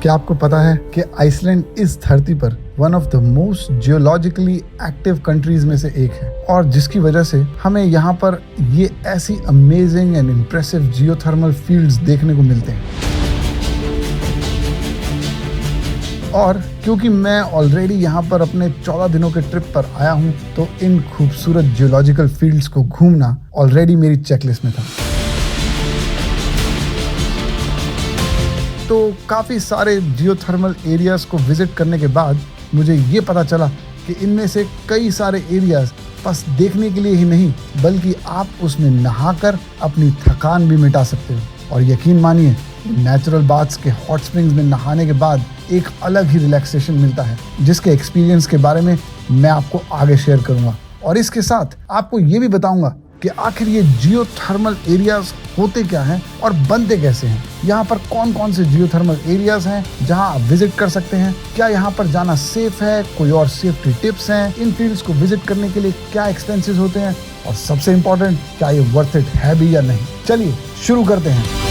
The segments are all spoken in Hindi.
क्या आपको पता है कि आइसलैंड इस धरती पर one of the most geologically active countries में से एक है, और जिसकी वजह से हमें यहाँ पर ये ऐसी amazing and impressive geothermal fields देखने को मिलते हैं। और क्योंकि मैं ऑलरेडी यहाँ पर अपने 14 दिनों के ट्रिप पर आया हूँ, तो इन खूबसूरत जियोलॉजिकल फील्ड्स को घूमना ऑलरेडी मेरी चेकलिस्ट में था। तो काफ़ी सारे जियोथर्मल एरियाज़ को विज़िट करने के बाद मुझे ये पता चला कि इनमें से कई सारे एरियाज़ बस देखने के लिए ही नहीं, बल्कि आप उसमें नहाकर अपनी थकान भी मिटा सकते हो। और यकीन मानिए, नेचुरल बाथ्स के हॉट स्प्रिंग्स में नहाने के बाद एक अलग ही रिलैक्सेशन मिलता है, जिसके एक्सपीरियंस के बारे में मैं आपको आगे शेयर करूँगा। और इसके साथ आपको ये भी बताऊँगा कि आखिर ये जियोथर्मल एरियाज होते क्या हैं और बनते कैसे हैं। यहाँ पर कौन कौन से जियोथर्मल एरियाज हैं जहाँ आप विजिट कर सकते हैं, क्या यहाँ पर जाना सेफ है, कोई और सेफ्टी टिप्स हैं, इन फील्ड्स को विजिट करने के लिए क्या एक्सपेंसेस होते हैं, और सबसे इम्पोर्टेंट, क्या ये वर्थ इट है भी या नहीं। चलिए शुरू करते हैं।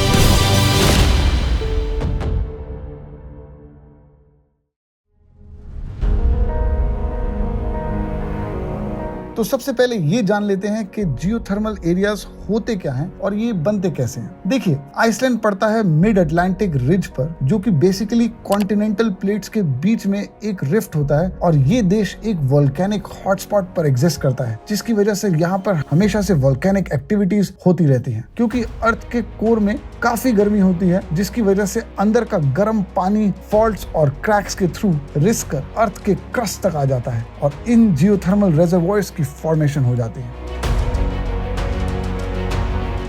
तो सबसे पहले ये जान लेते हैं कि जियोथर्मल एरियाज होते क्या हैं और ये बनते कैसे हैं। देखिए, आइसलैंड पड़ता है मिड अटलांटिक रिज पर, जो कि बेसिकली कॉन्टिनेंटल प्लेट्स के बीच में एक रिफ्ट होता है, और ये देश एक वोल्केनिक हॉटस्पॉट पर एग्जिस्ट करता है, जिसकी वजह से यहाँ पर हमेशा से वोल्केनिक एक्टिविटीज होती रहती हैं। क्योंकि अर्थ के कोर में काफी गर्मी होती है, जिसकी वजह से अंदर का गर्म पानी फॉल्ट्स और क्रैक्स के थ्रू रिस कर अर्थ के क्रस्ट तक आ जाता है, और इन जियोथर्मल रिजर्वॉयर्स की फॉर्मेशन हो जाती है।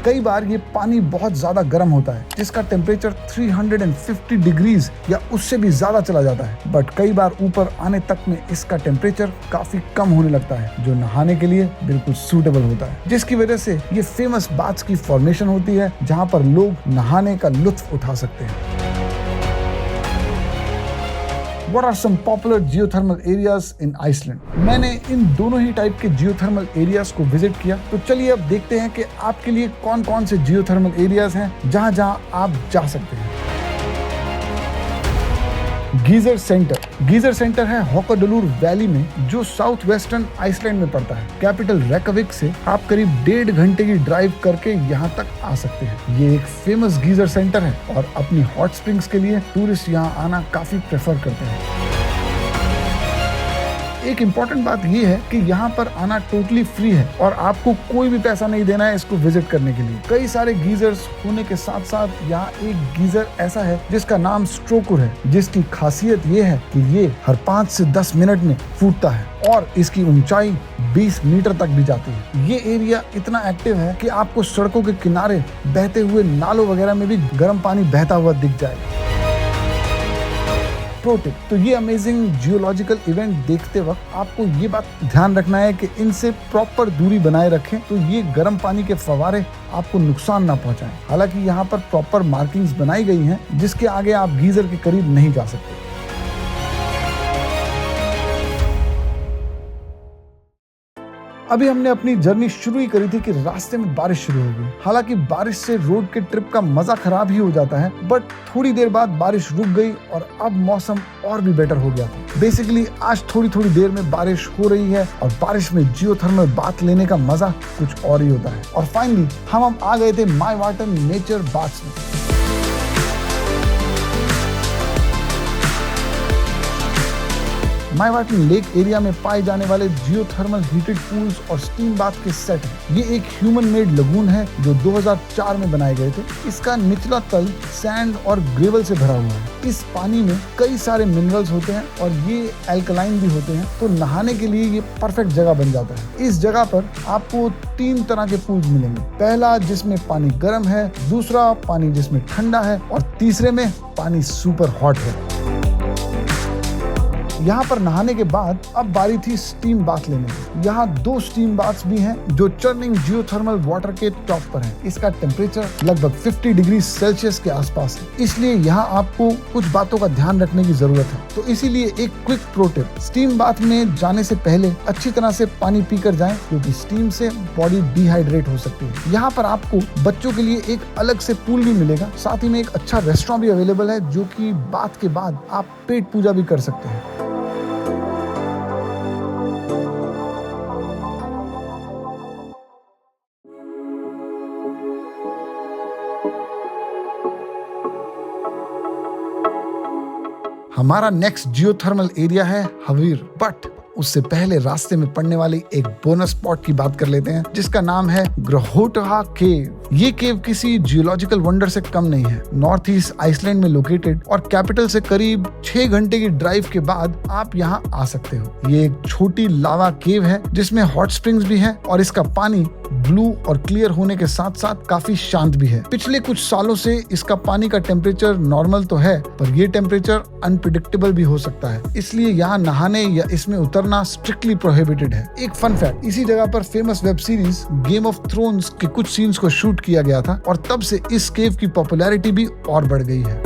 कई बार ये पानी बहुत ज्यादा गर्म होता है, जिसका टेम्परेचर 350 डिग्रीज या उससे भी ज्यादा चला जाता है, बट कई बार ऊपर आने तक में इसका टेम्परेचर काफी कम होने लगता है, जो नहाने के लिए बिल्कुल सूटेबल होता है, जिसकी वजह से ये फेमस बाथ्स की फॉर्मेशन होती है, जहां पर लोग नहाने का लुत्फ उठा सकते हैं। What are some popular geothermal areas in Iceland? मैंने इन दोनों ही टाइप के जियोथर्मल एरियाज को विजिट किया, तो चलिए अब देखते हैं कि आपके लिए कौन कौन से जियोथर्मल एरियाज हैं जहां जहां आप जा सकते हैं। गीजर सेंटर है होकाडुलूर वैली में, जो साउथ वेस्टर्न आइसलैंड में पड़ता है। कैपिटल रेकविक से आप करीब 1.5 घंटे की ड्राइव करके यहाँ तक आ सकते हैं। ये एक फेमस गीजर सेंटर है, और अपनी हॉट स्प्रिंग्स के लिए टूरिस्ट यहाँ आना काफी प्रेफर करते हैं। एक इम्पॉर्टेंट बात यह है कि यहाँ पर आना टोटली फ्री है, और आपको कोई भी पैसा नहीं देना है इसको विजिट करने के लिए। कई सारे गीजर्स होने के साथ साथ यहाँ एक गीजर ऐसा है जिसका नाम स्ट्रोकुर है, जिसकी खासियत ये है कि ये हर 5 से 10 मिनट में फूटता है, और इसकी ऊंचाई 20 मीटर तक भी जाती है। ये एरिया इतना एक्टिव है कि आपको सड़कों के किनारे बहते हुए नालों वगैरह में भी गर्म पानी बहता हुआ दिख जाएगा। तो ये अमेजिंग जियोलॉजिकल इवेंट देखते वक्त आपको ये बात ध्यान रखना है कि इनसे प्रॉपर दूरी बनाए रखें, तो ये गर्म पानी के फव्वारे आपको नुकसान ना पहुंचाएं। हालांकि यहाँ पर प्रॉपर मार्किंग्स बनाई गई हैं, जिसके आगे आप गीजर के करीब नहीं जा सकते। अभी हमने अपनी जर्नी शुरू ही करी थी कि रास्ते में बारिश शुरू हो गई। हालांकि बारिश से रोड के ट्रिप का मजा खराब ही हो जाता है, बट थोड़ी देर बाद बारिश रुक गई और अब मौसम और भी बेटर हो गया था। बेसिकली आज थोड़ी देर में बारिश हो रही है, और बारिश में जियोथर्मल बाथ लेने का मजा कुछ और ही होता है। और फाइनली हम आ गए थे माईवाटन नेचर बाथ्स में। माईवाटन लेक एरिया में पाए जाने वाले जियोथर्मल हीटेड पूल्स और स्टीम बाथ के सेट हैं। ये एक ह्यूमन मेड लगून है जो 2004 में बनाए गए थे। इसका निचला तल सैंड और ग्रेवल से भरा हुआ है। इस पानी में कई सारे मिनरल्स होते हैं, और ये एल्कलाइन भी होते हैं, तो नहाने के लिए ये परफेक्ट जगह बन जाता है। इस जगह पर आपको 3 तरह के पूल्स मिलेंगे। पहला जिसमें पानी गर्म है, दूसरा पानी जिसमें ठंडा है, और तीसरे में पानी सुपर हॉट है। यहाँ पर नहाने के बाद अब बारी थी स्टीम बाथ लेने की। यहाँ 2 स्टीम बाथ्स भी हैं जो चर्निंग जियोथर्मल वाटर के टॉप पर है। इसका टेम्परेचर लगभग 50 डिग्री सेल्सियस के आसपास है, इसलिए यहाँ आपको कुछ बातों का ध्यान रखने की जरूरत है। तो इसीलिए एक quick pro tip, steam bath में जाने से पहले अच्छी तरह से पानी पीकर जाएं, क्योंकि स्टीम से बॉडी डिहाइड्रेट हो सकती है। यहाँ पर आपको बच्चों के लिए एक अलग से पूल भी मिलेगा, साथ ही में एक अच्छा रेस्टोरेंट भी अवेलेबल है, जो कि बाथ के बाद आप पेट पूजा भी कर सकते हैं। हमारा नेक्स्ट जियोथर्मल एरिया है हवीर, बट उससे पहले रास्ते में पड़ने वाली एक बोनस स्पॉट की बात कर लेते हैं, जिसका नाम है ग्रहोटहा केव। ये केव किसी जियोलॉजिकल वंडर से कम नहीं है। नॉर्थ ईस्ट आइसलैंड में लोकेटेड और कैपिटल से करीब 6 घंटे की ड्राइव के बाद आप यहाँ आ सकते हो। ये एक छोटी लावा केव है जिसमें हॉट स्प्रिंग्स भी है और इसका पानी ब्लू और क्लियर होने के साथ साथ काफी शांत भी है। पिछले कुछ सालों से इसका पानी का टेम्परेचर नॉर्मल तो है, पर ये टेम्परेचर अनप्रिडिक्टेबल भी हो सकता है, इसलिए यहाँ नहाने या इसमें उतरना स्ट्रिक्टली प्रोहिबिटेड है। एक फन फैक्ट, इसी जगह पर famous web series game of thrones के कुछ सीन्स को शूट किया गया था और तब से इस केव की पॉपुलैरिटी भी और बढ़ गई है।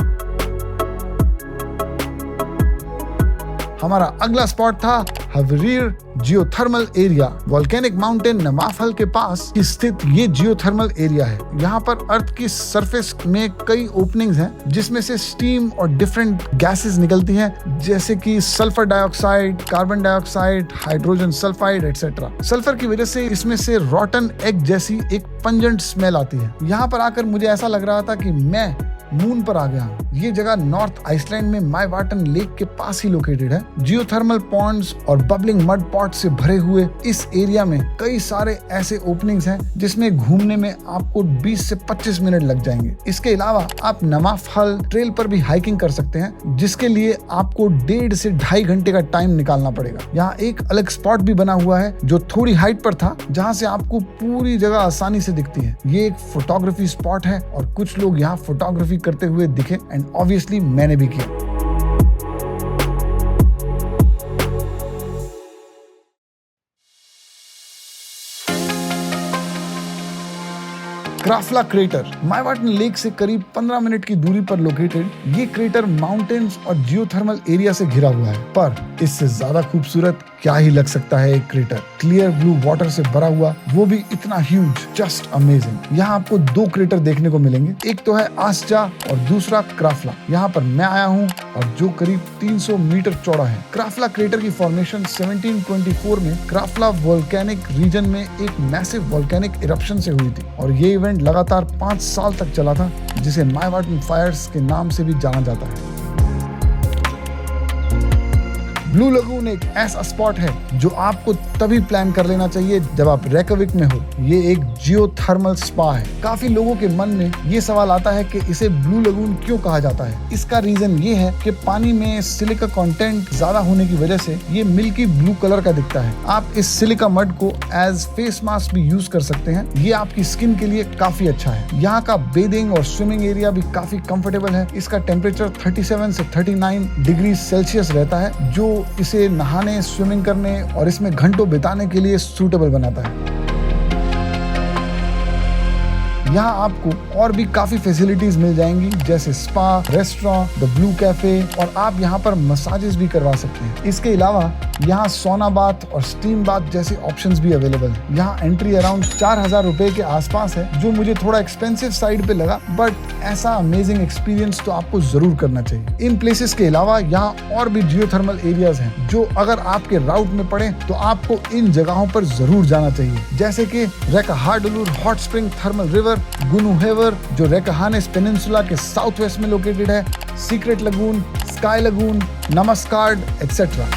हमारा अगला स्पॉट था हवीर जियोथर्मल एरिया। वोल्केनिक माउंटेन नमाफल के पास स्थित ये जियोथर्मल एरिया है। यहाँ पर अर्थ की सरफेस में कई ओपनिंग्स हैं, जिसमें से स्टीम और डिफरेंट गैसेस निकलती हैं, जैसे कि sulphur dioxide, carbon dioxide, hydrogen sulphide etcetera. Sulphur की वजह से इसमें से रॉटन एग जैसी एक पंजेंट स्मेल आती है। यहाँ पर आकर मुझे ऐसा लग रहा था कि मैं मून पर आ गया हूँ। ये जगह नॉर्थ आइसलैंड में माईवाटन लेक के पास ही लोकेटेड है। जियोथर्मल पॉन्ड्स और बबलिंग मड पॉट से भरे हुए इस एरिया में कई सारे ऐसे ओपनिंग्स हैं जिसमें घूमने में आपको 20 से 25 मिनट लग जाएंगे। इसके अलावा आप नमाफल ट्रेल पर भी हाइकिंग कर सकते हैं, जिसके लिए आपको 1.5 से 2.5 घंटे का टाइम निकालना पड़ेगा। यहाँ एक अलग स्पॉट भी बना हुआ है जो थोड़ी हाइट पर था, जहाँ से आपको पूरी जगह आसानी से दिखती है। ये एक फोटोग्राफी स्पॉट है और कुछ लोग यहाँ फोटोग्राफी करते हुए दिखे, एंड ऑब्वियसली मैंने भी किया। क्राफ्ला क्रेटर माईवाटन लेक से करीब 15 मिनट की दूरी पर लोकेटेड ये क्रेटर माउंटेन्स और जियोथर्मल एरिया से घिरा हुआ है, पर इससे ज्यादा खूबसूरत क्या ही लग सकता है। एक क्रेटर क्लियर ब्लू वाटर से भरा हुआ, वो भी इतना ह्यूज, जस्ट अमेजिंग। यहाँ आपको 2 क्रेटर देखने को मिलेंगे, एक तो है आस्जा और दूसरा क्राफ्ला। यहाँ पर मैं आया हूँ और जो करीब 300 मीटर चौड़ा है। क्राफ्ला क्रेटर की फॉर्मेशन 1724 में क्राफ्ला वोल्केनिक रीजन में एक मैसिव वोल्केनिक इरप्शन से हुई थी और ये इवेंट लगातार 5 साल तक चला था, जिसे माईवाटन फायर्स के नाम से भी जाना जाता है। ब्लू लगून एक ऐसा स्पॉट है जो आपको तभी प्लान कर लेना चाहिए जब आप रेकविक में हो। ये एक जियोथर्मल स्पा है। काफी लोगों के मन में ये सवाल आता है कि इसे ब्लू लगून क्यों कहा जाता है। इसका रीजन ये है कि पानी में सिलिका कंटेंट ज्यादा होने की वजह से ये मिल्की ब्लू कलर का दिखता है। आप इस सिलिका मड को एज फेस मास्क भी यूज कर सकते हैं। ये आपकी स्किन के लिए काफी अच्छा है। यहाँ का बेदिंग और स्विमिंग एरिया भी काफी कंफर्टेबल है। इसका टेम्परेचर 37 से 39 डिग्री सेल्सियस रहता है, जो इसे नहाने, स्विमिंग करने और इसमें घंटों बिताने के लिए सूटेबल बनाता है। यहाँ आपको और भी काफी फैसिलिटीज मिल जाएंगी, जैसे spa, restaurant, the blue cafe, और आप यहाँ पर मसाजेस भी करवा सकते हैं। इसके अलावा यहाँ सोना बाथ और स्टीम बाथ जैसे ऑप्शंस भी अवेलेबल है। यहाँ एंट्री अराउंड 4000 रुपए के आसपास है, जो मुझे थोड़ा एक्सपेंसिव साइड पे लगा, बट ऐसा अमेजिंग एक्सपीरियंस तो आपको जरूर करना चाहिए। इन प्लेसेस के अलावा यहाँ और भी जियोथर्मल एरियाज हैं, जो अगर आपके राउट में पड़े तो आपको इन जगहों पर जरूर जाना चाहिए, जैसे कि रेकाहाडुलुर हॉट स्प्रिंग थर्मल रिवर, गुनुहेवर जो रेकाहानेस पेनिनसुला के साउथ वेस्ट में लोकेटेड है, सीक्रेट लगून, स्काई लगून, नमस्कार एक्सेट्रा।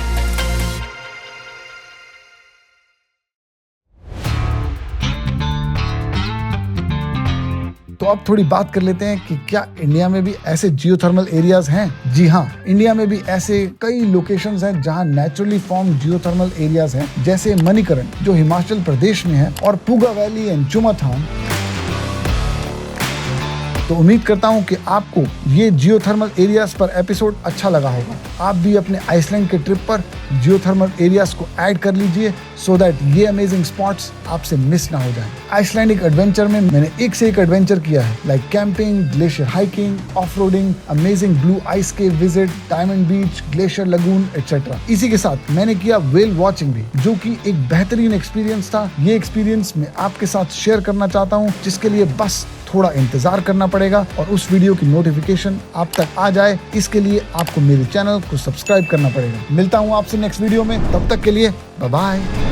तो अब थोड़ी बात कर लेते हैं कि क्या इंडिया में भी ऐसे जियोथर्मल एरियाज हैं। जी हाँ, इंडिया में भी ऐसे कई लोकेशंस हैं जहां नेचुरली फॉर्म जियोथर्मल एरियाज हैं, जैसे मणिकरण जो हिमाचल प्रदेश में है, और पूगा वैली एंड चुमाथान। तो तो उम्मीद करता हूँ कि आपको ये जियोथर्मल एरियाज पर एपिसोड अच्छा लगा होगा। आप भी अपने आइसलैंड के ट्रिप पर जियोथर्मल एरियाज को ऐड कर लीजिए सो दैट ये अमेजिंग स्पॉट्स आपसे मिस ना हो जाएं। आइसलैंडिक एडवेंचर में मैंने एक से एक एडवेंचर किया है, like camping, glacier hiking, off roading, amazing blue ice cave visit, diamond beach, glacier lagoon etcetera. इसी के साथ मैंने किया व्हेल वॉचिंग भी, जो कि एक बेहतरीन एक्सपीरियंस था। ये एक्सपीरियंस मैं आपके साथ शेयर करना चाहता हूँ, जिसके लिए बस थोड़ा इंतजार करना पड़ेगा और उस वीडियो की नोटिफिकेशन आप तक आ जाए। इसके लिए आपको मेरे चैनल को सब्सक्राइब करना पड़ेगा। मिलता हूँ आपसे नेक्स्ट वीडियो में, तब तक के लिए बाय बाय।